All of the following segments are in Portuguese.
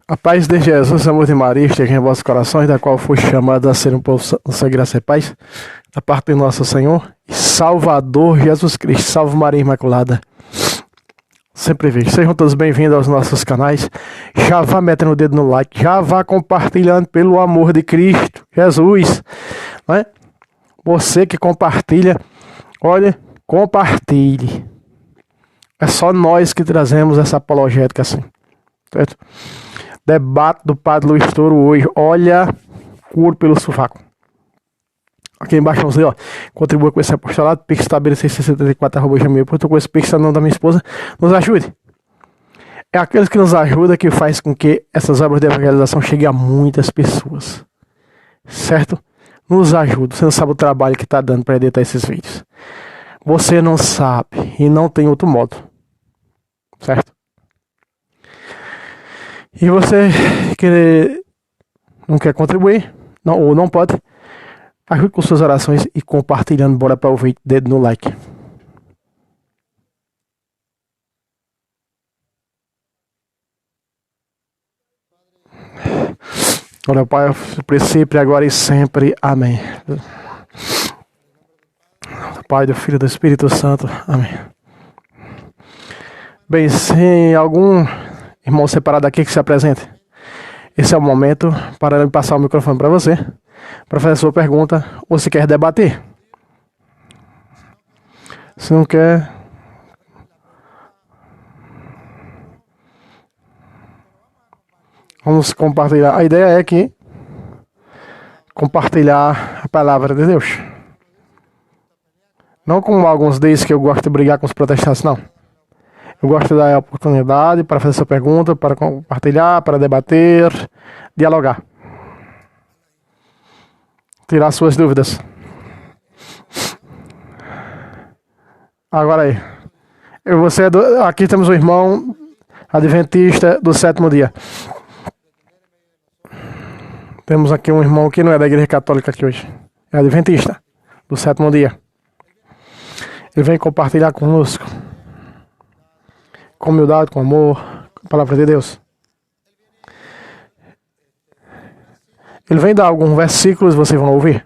A paz de Jesus, amor de Maria, esteja em vossos corações, da qual foi chamado a ser um povo sem graça e paz, da parte de nosso Senhor e Salvador Jesus Cristo. Salve Maria Imaculada. Sempre vejo. Sejam todos bem-vindos aos nossos canais. Já vá metendo o dedo no like, já vá compartilhando pelo amor de Cristo, Jesus. Não é? Você que compartilha, olha, compartilhe. É só nós que trazemos essa apologética assim, certo? Debate do Padre Luiz Toro hoje. Olha, curo pelo sovaco. Aqui embaixo, vamos ver, ó. Contribua com esse apostolado. Pix tabela 674@gmail.com. Com esse Pix não da minha esposa. Nos ajude. É aqueles que nos ajudam que faz com que essas obras de evangelização cheguem a muitas pessoas. Certo? Nos ajuda. Você não sabe o trabalho que está dando para editar esses vídeos. Você não sabe. E não tem outro modo. Certo? E você que não quer contribuir, não, ou não pode, ajude com suas orações e compartilhando. Bora para o vídeo, dedo no like. Olha, Pai, princípio, agora e sempre. Amém. Pai, do Filho e do Espírito Santo. Amém. Bem, se algum irmão separado aqui que se apresente, esse é o momento para eu passar o microfone para você, para fazer a sua pergunta, ou se quer debater. Se não quer, vamos compartilhar. A ideia é que compartilhar a palavra de Deus. Não como alguns dizem que eu gosto de brigar com os protestantes, não. Eu gosto de dar a oportunidade para fazer sua pergunta, para compartilhar, para debater, dialogar. Tirar suas dúvidas. Agora aí. Aqui temos o irmão adventista do sétimo dia. Temos aqui um irmão que não é da igreja católica aqui hoje. É adventista do sétimo dia. Ele vem compartilhar conosco. Com humildade, com amor, com a palavra de Deus. Ele vem dar alguns versículos, vocês vão ouvir,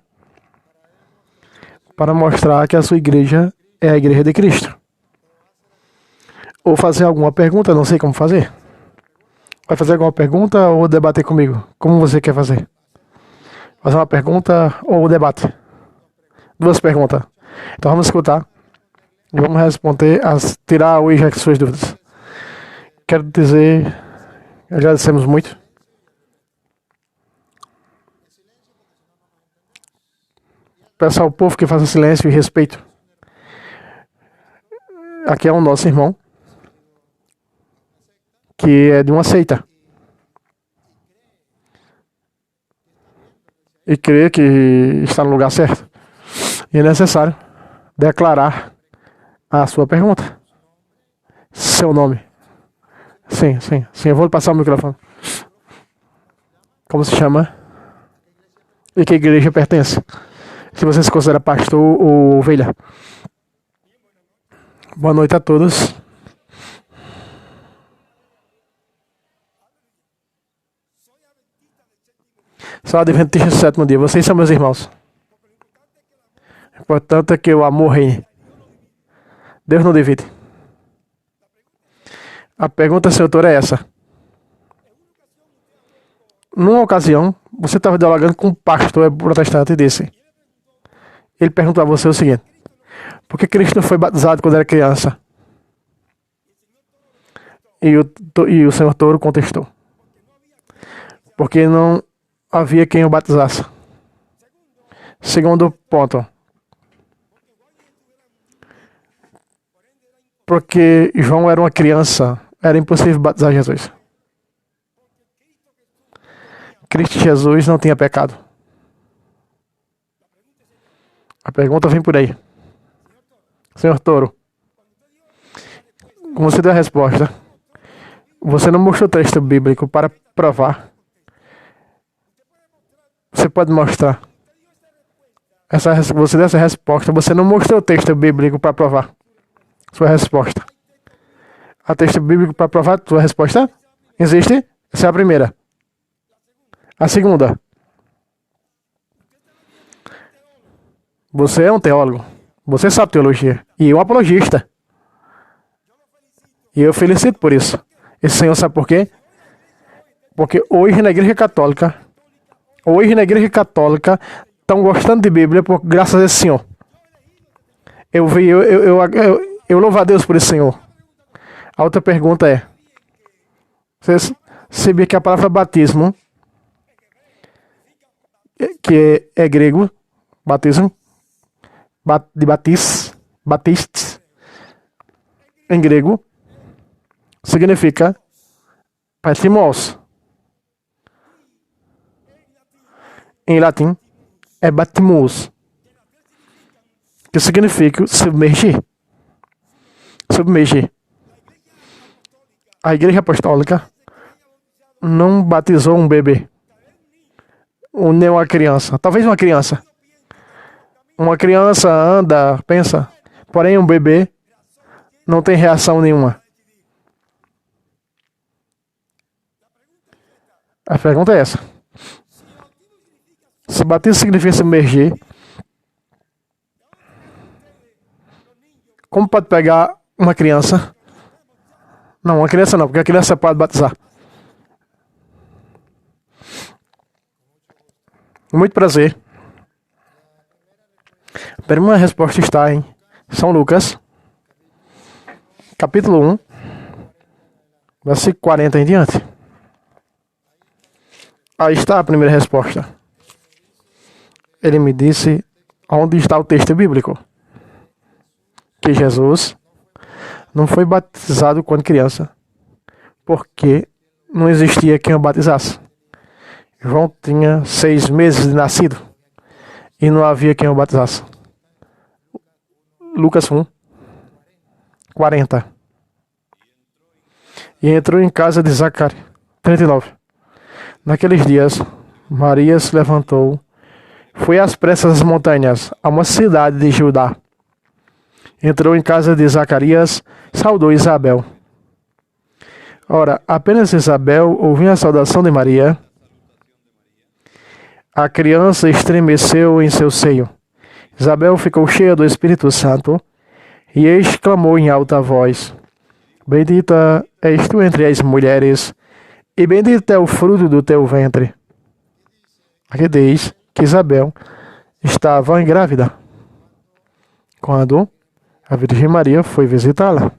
para mostrar que a sua igreja é a igreja de Cristo. Ou fazer alguma pergunta, não sei como fazer. Vai fazer alguma pergunta ou debater comigo? Como você quer fazer? Fazer uma pergunta ou debate? Duas perguntas. Então vamos escutar e vamos responder, tirar hoje as suas dúvidas. Quero dizer, agradecemos muito. Peço ao povo que faça silêncio e respeito. Aqui é o nosso irmão, que é de uma seita. E crê que está no lugar certo. E é necessário declarar a sua pergunta. Seu nome. Sim. Eu vou passar o microfone. Como se chama? E que igreja pertence? Se você se considera pastor ou ovelha. Boa noite a todos. Sou adventista do sétimo dia. Vocês são meus irmãos. O importante é que o amor reine. Deus não divide. A pergunta, senhor doutor, é essa. Numa ocasião, você estava dialogando com um pastor protestante e disse. Ele perguntou a você o seguinte. Por que Cristo não foi batizado quando era criança? E o senhor Toro contestou. Porque não havia quem o batizasse. Segundo ponto. Porque João era uma criança, era impossível batizar Jesus. Cristo Jesus não tinha pecado. A pergunta vem por aí. Senhor Toro, como você deu a resposta, você não mostrou o texto bíblico para provar. Você pode mostrar. Você deu essa resposta, você não mostrou o texto bíblico para provar sua resposta. Há texto bíblico para provar sua resposta? Existe? Essa é a primeira. A segunda. Você é um teólogo. Você sabe teologia. E eu um apologista. E eu felicito por isso. Esse senhor sabe por quê? Porque hoje na Igreja Católica, estão gostando de Bíblia graças a esse senhor. Eu louvo a Deus por esse senhor. A outra pergunta é: você sabia que a palavra batismo, que é grego, batismo, de batistes, em grego, significa batimos. Em latim, é batimus, que significa submergir. Submergir. A Igreja Apostólica não batizou um bebê, ou nem uma criança. Talvez uma criança. Uma criança anda, pensa, porém um bebê não tem reação nenhuma. A pergunta é essa. Se batismo significa submergir, como pode pegar uma criança? Não, uma criança não, porque a criança pode batizar. Muito prazer. A primeira resposta está em São Lucas, capítulo 1, versículo 40 em diante. Aí está a primeira resposta. Ele me disse onde está o texto bíblico. Que Jesus não foi batizado quando criança, porque não existia quem o batizasse. João tinha 6 meses de nascido e não havia quem o batizasse. Lucas 1, 40. E entrou em casa de Zacarias. 39. Naqueles dias, Maria se levantou, foi às pressas às montanhas, a uma cidade de Judá. Entrou em casa de Zacarias, saudou Isabel. Ora, apenas Isabel ouviu a saudação de Maria. A criança estremeceu em seu seio. Isabel ficou cheia do Espírito Santo e exclamou em alta voz: Bendita és tu entre as mulheres, e bendito é o fruto do teu ventre. Aqui diz que Isabel estava grávida quando a Virgem Maria foi visitá-la.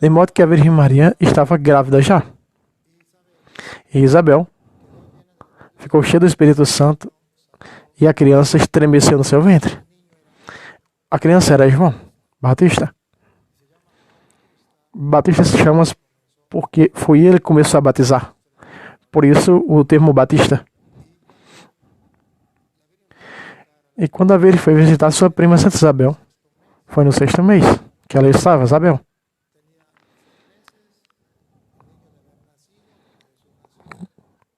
De modo que a Virgem Maria estava grávida já. E Isabel ficou cheia do Espírito Santo e a criança estremeceu no seu ventre. A criança era João Batista. Batista se chama porque foi ele que começou a batizar. Por isso o termo Batista. E quando a Virgem foi visitar sua prima Santa Isabel, foi no 6º mês que ela estava, Isabel.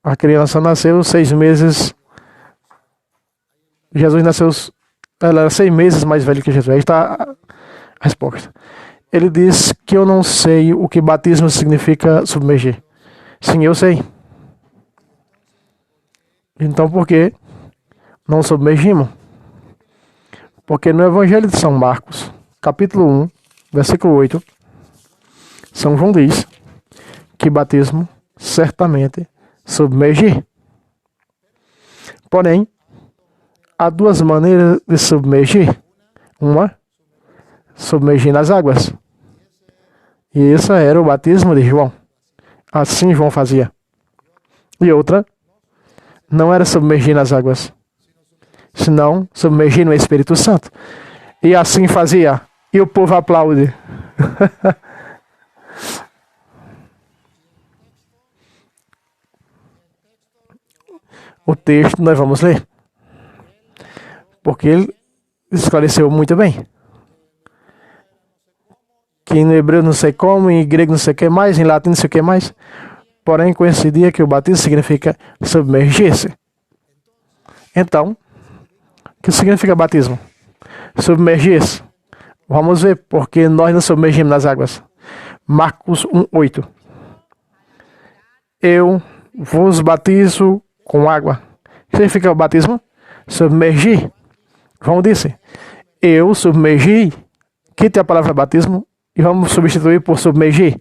A criança nasceu 6 meses. Jesus nasceu. Ela era 6 meses mais velha que Jesus. Aí está a resposta. Ele diz que eu não sei o que batismo significa submergir. Sim, eu sei. Então por que não submergimos? Porque no Evangelho de São Marcos, capítulo 1, versículo 8, São João diz que batismo certamente submergir. Porém, há 2 maneiras de submergir. Uma, submergir nas águas. E esse era o batismo de João. Assim João fazia. E outra, não era submergir nas águas, senão submergir no Espírito Santo. E assim fazia. E o povo aplaude. O texto nós vamos ler, porque ele esclareceu muito bem. Que no hebreu não sei como, em grego não sei o que mais, em latim não sei o que mais. Porém, coincidia que o batismo significa submergir-se. Então, o que significa batismo? Submergir-se. Vamos ver porque nós não submergimos nas águas. Marcos 1:8. Eu vos batizo com água. O que significa o batismo? Submergir. João disse, eu submergi. Quite a palavra batismo e vamos substituir por submergir.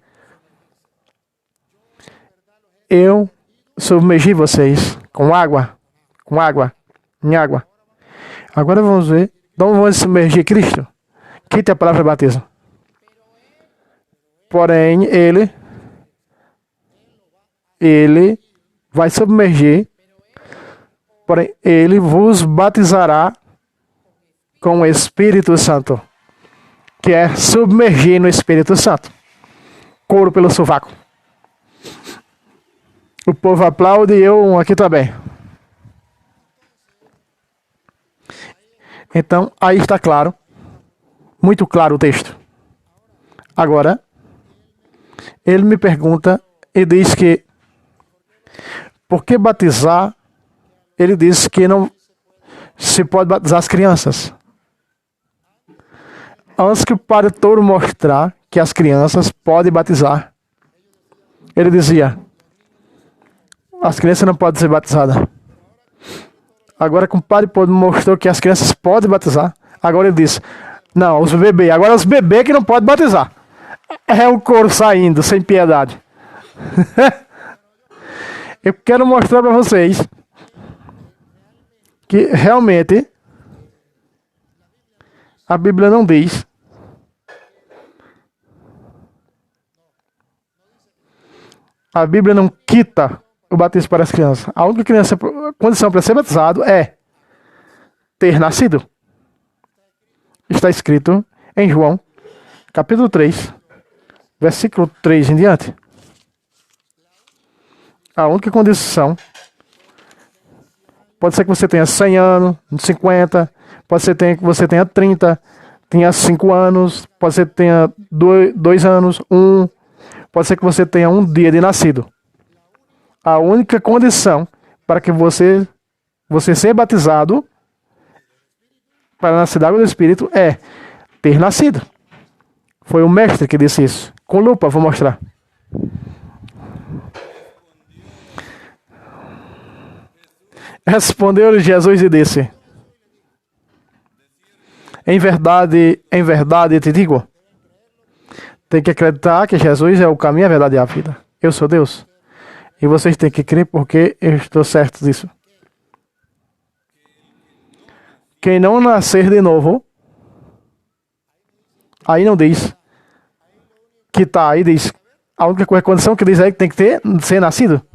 Eu submergi vocês com água, em água. Agora vamos ver, então vamos submergir Cristo. Quite a palavra batismo. Porém, ele vai submergir, porém, ele vos batizará com o Espírito Santo, que é submergir no Espírito Santo. Couro pelo sovaco. O povo aplaude e eu aqui também. Então, aí está claro, muito claro o texto. Agora, ele me pergunta e diz que, por que batizar? Ele diz que não se pode batizar as crianças. Antes que o padre Touro mostrar que as crianças podem batizar, ele dizia, as crianças não podem ser batizadas. Agora que o padre Touro mostrou que as crianças podem batizar, agora ele diz, não, os bebês, agora os bebês que não podem batizar. É o coro saindo, sem piedade. Eu quero mostrar para vocês que realmente a Bíblia não diz a Bíblia não quita o batismo para as crianças. A única condição para ser batizado é ter nascido. Está escrito em João, capítulo 3, versículo 3 em diante. A única condição, pode ser que você tenha 100 anos, 50, pode ser que você tenha 30, tenha 5 anos, pode ser que tenha 2 anos, 1, pode ser que você tenha um dia de nascido. A única condição para que você ser batizado para nascer da água do Espírito é ter nascido. Foi o mestre que disse isso. Com lupa, vou mostrar. Respondeu-lhe Jesus e disse, em verdade te digo, tem que acreditar que Jesus é o caminho, a verdade e a vida. Eu sou Deus. E vocês têm que crer porque eu estou certo disso. Quem não nascer de novo, aí não diz que tá, aí diz, a única condição que diz aí que tem que ser nascido.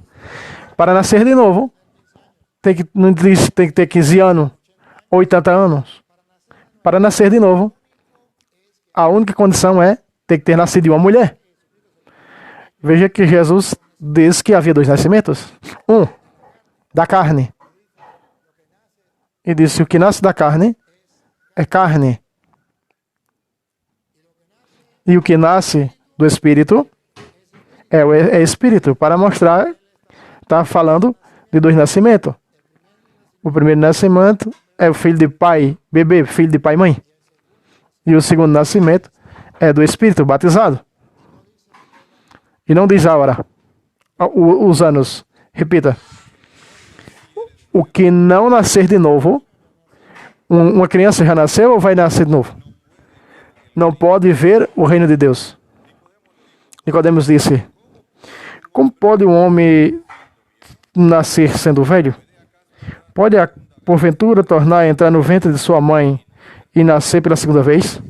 Para nascer de novo, não diz tem que ter 15 anos, 80 anos. Para nascer de novo, a única condição é ter que ter nascido de uma mulher. Veja que Jesus diz que havia 2 nascimentos. Um, da carne. E disse, o que nasce da carne é carne. E o que nasce do Espírito é Espírito. Para mostrar, está falando de 2 nascimentos. O primeiro nascimento é o filho de pai, bebê, filho de pai e mãe. E o segundo nascimento é do Espírito, batizado. E não diz a hora, os anos. Repita. O que não nascer de novo, uma criança já nasceu ou vai nascer de novo? Não pode ver o reino de Deus. Nicodemos disse, como pode um homem nascer sendo velho? Pode, porventura, tornar a entrar no ventre de sua mãe e nascer pela segunda vez?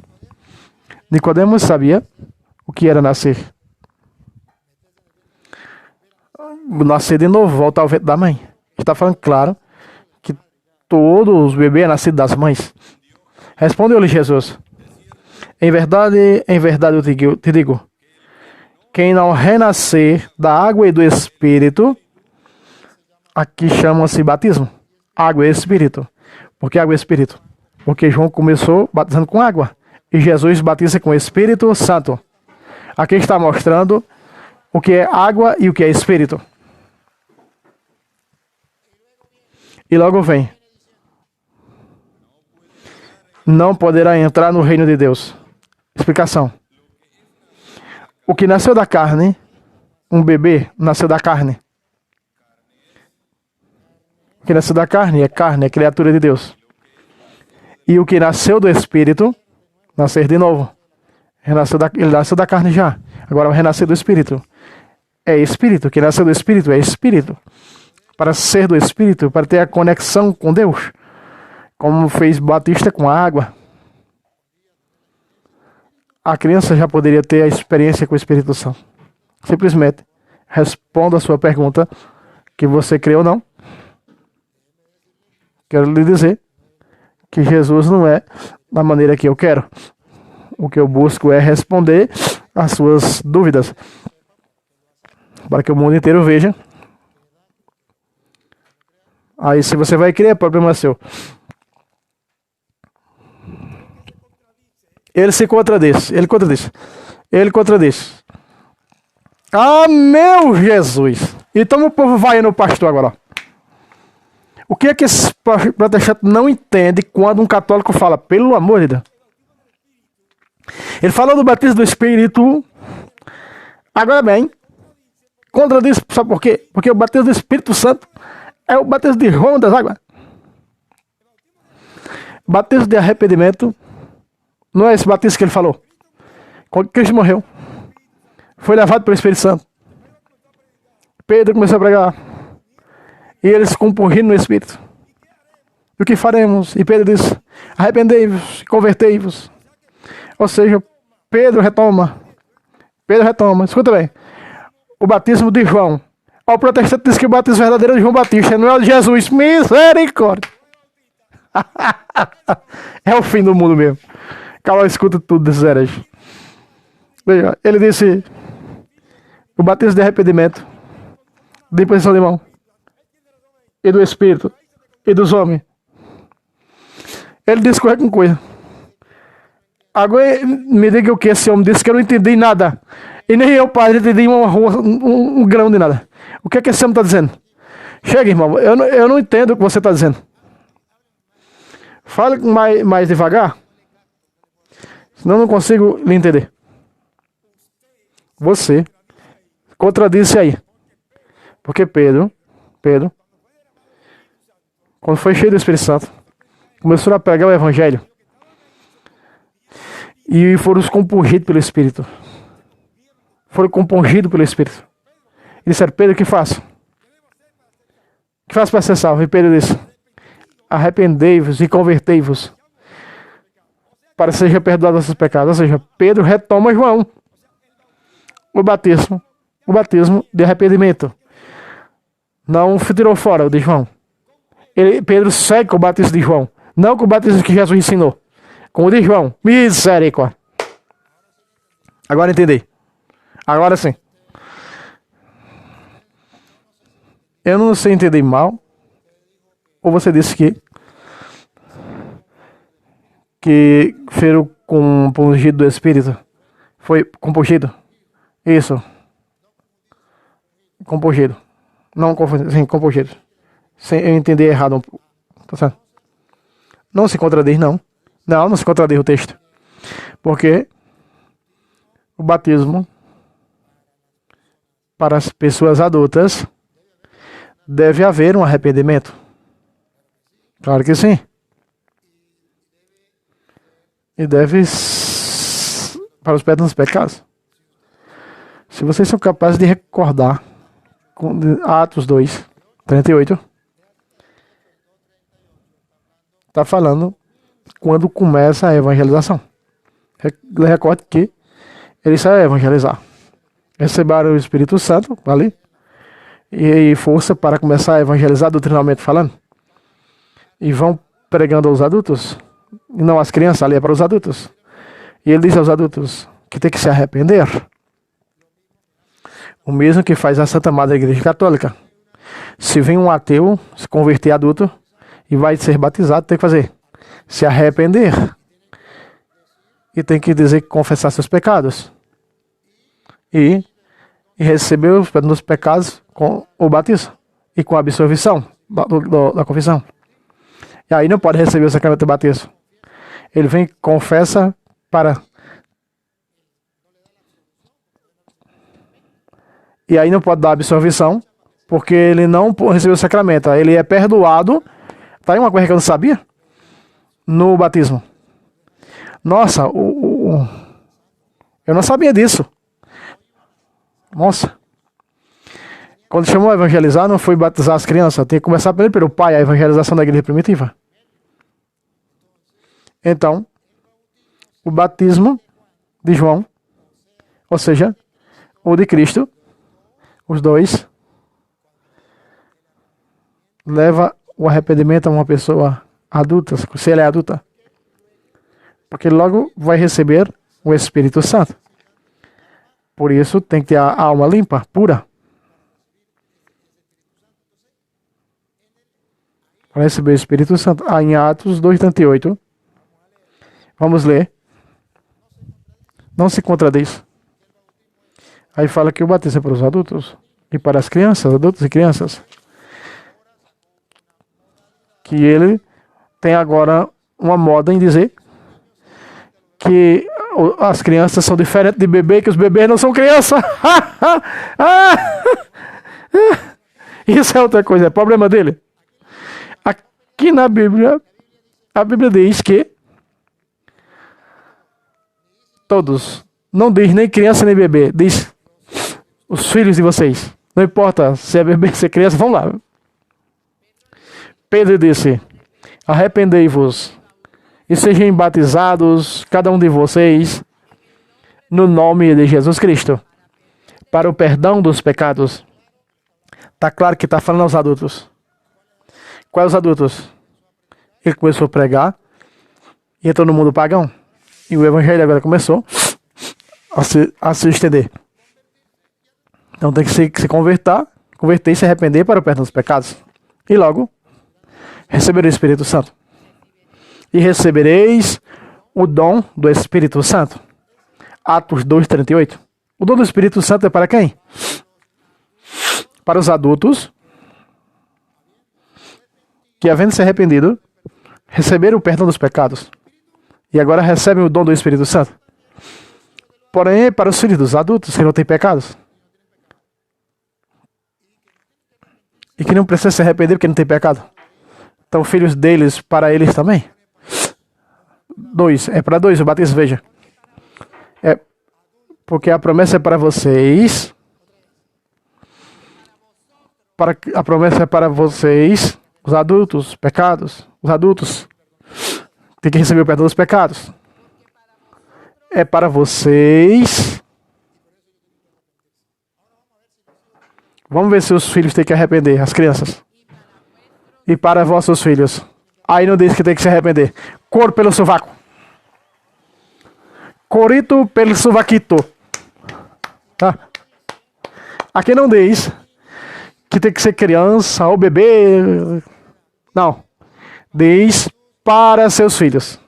Nicodemos sabia o que era nascer. Nascer de novo, voltar ao ventre da mãe. Está falando claro que todos os bebês é nascido das mães. Respondeu-lhe Jesus, em verdade eu te digo, quem não renascer da água e do Espírito, aqui chama-se batismo, água e Espírito. Por que água e Espírito? Porque João começou batizando com água e Jesus batiza com o Espírito Santo. Aqui está mostrando o que é água e o que é Espírito. E logo vem, não poderá entrar no reino de Deus. Explicação. O que nasceu da carne, um bebê nasceu da carne, O que nasceu da carne, é criatura de Deus. E o que nasceu do Espírito, nascer de novo. Ele nasceu da carne já. Agora vai renascer do Espírito. É Espírito. O que nasceu do Espírito é Espírito. Para ser do Espírito, para ter a conexão com Deus. Como fez Batista com a água. A criança já poderia ter a experiência com o Espírito Santo. Simplesmente responda a sua pergunta, que você crê ou não. Quero lhe dizer que Jesus não é da maneira que eu quero. O que eu busco é responder às suas dúvidas, para que o mundo inteiro veja. Aí se você vai crer, o problema é seu. Ele se contradiz. Ele contradiz. Ah, meu Jesus! Então o povo vai no pastor agora. O que é que esse protestante não entende quando um católico fala, pelo amor de Deus? Ele falou do batismo do Espírito. Agora bem, contradiz, sabe por quê? Porque o batismo do Espírito Santo é o batismo de João das águas. Batismo de arrependimento não é esse batismo que ele falou. Quando Cristo morreu, foi levado pelo Espírito Santo. Pedro começou a pregar. E eles compungiram no Espírito. E o que faremos? E Pedro disse, arrependei-vos, convertei-vos. Ou seja, Pedro retoma. Escuta bem. O batismo de João. O protestante diz que o batismo verdadeiro é de João Batista, não é o de Jesus. Misericórdia. É o fim do mundo mesmo. Calma, escuta tudo desses hereges. Veja, ele disse, o batismo de arrependimento, de imposição de mão, e do Espírito, e dos homens. Ele discorre com coisa. Agora me diga o que esse homem disse, que eu não entendi nada. E nem eu, padre, entendi um grão de nada. O que é que esse homem está dizendo? Chega, irmão, eu não entendo o que você está dizendo. Fale mais devagar, senão eu não consigo lhe entender. Você contradiz aí. Porque Pedro, quando foi cheio do Espírito Santo, começou a pregar o Evangelho. E foram compungidos pelo Espírito. E disseram, Pedro, o que faço? O que faço para ser salvo? E Pedro disse, arrependei-vos e convertei-vos, para que seja perdoado os seus pecados. Ou seja, Pedro retoma João. O batismo de arrependimento. Não tirou fora o de João. Pedro segue com o batismo de João. Não com o batismo que Jesus ensinou. Com o de João. Misericórdia. Agora entendi. Agora sim. Eu não sei entender mal. Ou você disse que feiro com pungido do Espírito. Foi compungido. Isso. Compungido. Não confundir. Sim, compungido. Sem eu entender errado. Tá certo? Não se contradiz, não. Não se contradiz o texto. Porque o batismo para as pessoas adultas deve haver um arrependimento. Claro que sim. E deve para os perdão dos pecados. Se vocês são capazes de recordar com Atos 2, 38, está falando quando começa a evangelização. Recorde que eles sabem evangelizar. Receberam o Espírito Santo ali e força para começar a evangelizar doutrinalmente falando. E vão pregando aos adultos, e não às crianças, ali é para os adultos. E ele diz aos adultos que tem que se arrepender. O mesmo que faz a Santa Madre Igreja Católica. Se vem um ateu se converter adulto e vai ser batizado, tem que fazer se arrepender. E tem que dizer que confessar seus pecados. E receber os perdão dos pecados com o batismo e com a absolvição da confissão. E aí não pode receber o sacramento do batismo. Ele vem, confessa para... E aí não pode dar absolvição porque ele não recebeu o sacramento. Ele é perdoado. Tá aí uma coisa que eu não sabia? No batismo. Nossa, eu não sabia disso. Nossa. Quando chamou a evangelizar, não foi batizar as crianças. Tem que começar primeiro pelo pai, a evangelização da igreja primitiva. Então, o batismo de João, ou seja, o de Cristo, os dois, leva o arrependimento a uma pessoa adulta, se ela é adulta. Porque logo vai receber o Espírito Santo. Por isso tem que ter a alma limpa, pura. Para receber o Espírito Santo. Em Atos 2:38. Vamos ler. Não se contradiz. Aí fala que o batismo é para os adultos e para as crianças, adultos e crianças. Que ele tem agora uma moda em dizer que as crianças são diferentes de bebê, que os bebês não são crianças. Isso é outra coisa, é problema dele. Aqui na Bíblia, a Bíblia diz que todos, não diz nem criança nem bebê, diz os filhos de vocês. Não importa se é bebê, se é criança, vamos lá. Pedro disse: arrependei-vos e sejam batizados, cada um de vocês, no nome de Jesus Cristo, para o perdão dos pecados. Tá claro que está falando aos adultos. Quais os adultos? Ele começou a pregar e entrou no mundo pagão. E o evangelho agora começou a se estender. Então tem que se converter e se arrepender para o perdão dos pecados. E logo, receber o Espírito Santo. E recebereis o dom do Espírito Santo. Atos 2:38. O dom do Espírito Santo é para quem? Para os adultos que, havendo se arrependido, receberam o perdão dos pecados. E agora recebem o dom do Espírito Santo. Porém, é para os filhos dos adultos que não têm pecados. E que não precisam se arrepender porque não tem pecado. Então, filhos deles, para eles também. É para dois o batismo, veja. Porque a promessa é para vocês. A promessa é para vocês, os adultos, pecados. Os adultos têm que receber o perdão dos pecados. É para vocês. Vamos ver se os filhos têm que arrepender, as crianças. E para vossos filhos. Aí não diz que tem que se arrepender. Cor pelo sovaco. Corito pelo sovaquito. Tá? Aqui não diz que tem que ser criança ou bebê. Não. Diz para seus filhos.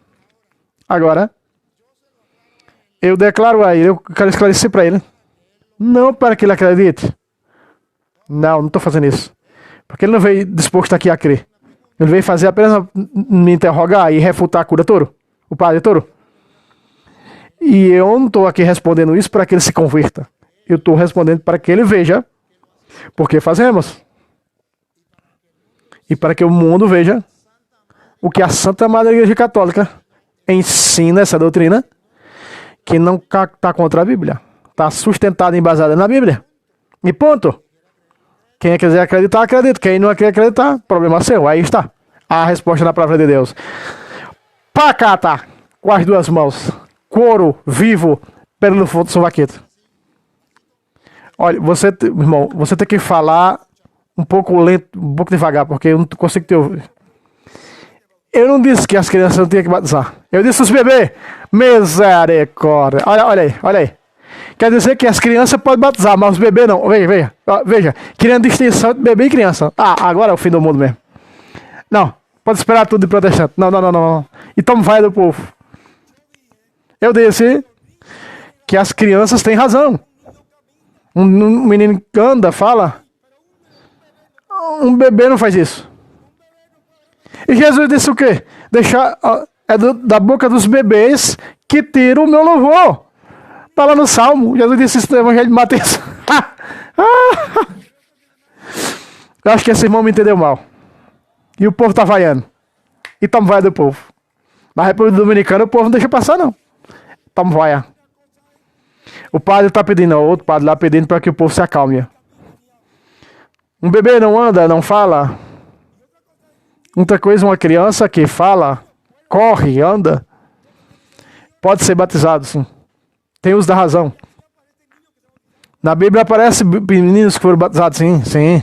Agora, eu declaro a ele, eu quero esclarecer para ele. Não para que ele acredite. Não estou fazendo isso. Porque ele não veio disposto aqui a crer. Ele veio fazer apenas me interrogar e refutar a cura touro. O padre touro. E eu não estou aqui respondendo isso para que ele se converta. Eu estou respondendo para que ele veja porque fazemos. E para que o mundo veja o que a Santa Madre Igreja Católica ensina, essa doutrina, que não está contra a Bíblia. Está sustentada e embasada na Bíblia. E ponto. Quem quiser acreditar, acredita. Quem não quer acreditar, problema seu. Aí está a resposta da palavra de Deus. Pacata, com as duas mãos. Couro vivo pelo fundo do sovaquito. Olha, irmão, você tem que falar um pouco lento, um pouco devagar, porque eu não consigo te ouvir. Eu não disse que as crianças não tinham que batizar. Eu disse os bebês. Misericórdia. Olha aí. Quer dizer que as crianças podem batizar, mas os bebês não. Veja. Criando distinção entre bebê e criança. Agora é o fim do mundo mesmo. Não. Pode esperar tudo de protestante. Não. E toma vai do povo. Eu disse que as crianças têm razão. Um menino que anda, fala. Um bebê não faz isso. E Jesus disse o quê? Da boca dos bebês que tira o meu louvor. Está lá no Salmo. Jesus disse isso no Evangelho de Mateus. Eu acho que esse irmão me entendeu mal. E o povo tá vaiando. E tamo vaia do povo. Na República Dominicana o povo não deixa passar, não. Tamo vaia. O padre tá pedindo, ó, outro padre lá pedindo para que o povo se acalme. Um bebê não anda, não fala. Outra coisa, uma criança que fala, corre, anda, pode ser batizado, sim. Tem uso da razão. Na Bíblia aparece meninos que foram batizados, sim.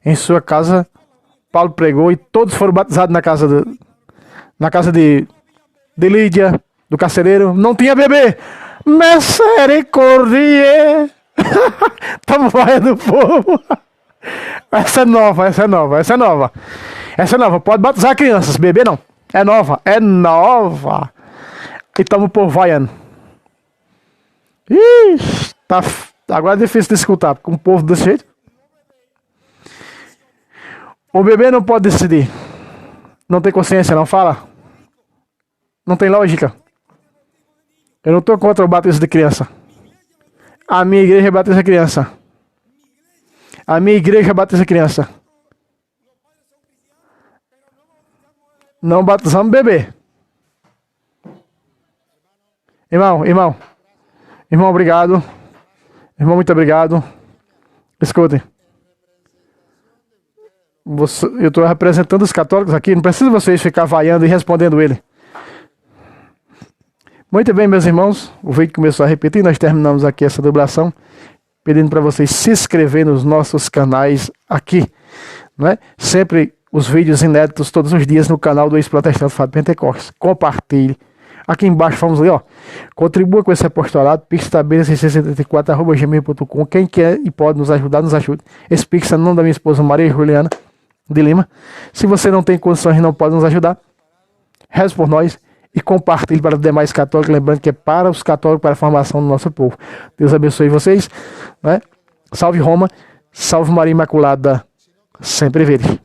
Em sua casa, Paulo pregou e todos foram batizados na casa de Lídia, do carcereiro. Não tinha bebê. Misericórdia. Estamos vaiando o povo. Essa é nova. Pode batizar crianças, bebê não. É nova. E estamos o povo vaiando. Ixi, agora é difícil de escutar, com um povo desse jeito. O bebê não pode decidir. Não tem consciência, não fala. Não tem lógica. Eu não estou contra o batismo de criança. A minha igreja batiza criança. Não batizamos bebê. Irmão, obrigado. Irmão, muito obrigado. Escutem. Eu estou representando os católicos aqui. Não precisa vocês ficar vaiando e respondendo ele. Muito bem, meus irmãos. O vídeo começou a repetir. Nós terminamos aqui essa dublação. Pedindo para vocês se inscreverem nos nossos canais aqui. Não é? Sempre os vídeos inéditos todos os dias no canal do ex-protestante Fábio Pentecostes. Compartilhe. Aqui embaixo vamos ler, ó. Contribua com esse apostolado. pixtabela674@gmail.com. Quem quer e pode nos ajudar, nos ajude. Esse pix é o nome da minha esposa Maria Juliana de Lima. Se você não tem condições e não pode nos ajudar, reze por nós e compartilhe para os demais católicos, lembrando que é para os católicos, para a formação do nosso povo. Deus abençoe vocês, né? Salve Roma, salve Maria Imaculada, sempre verde.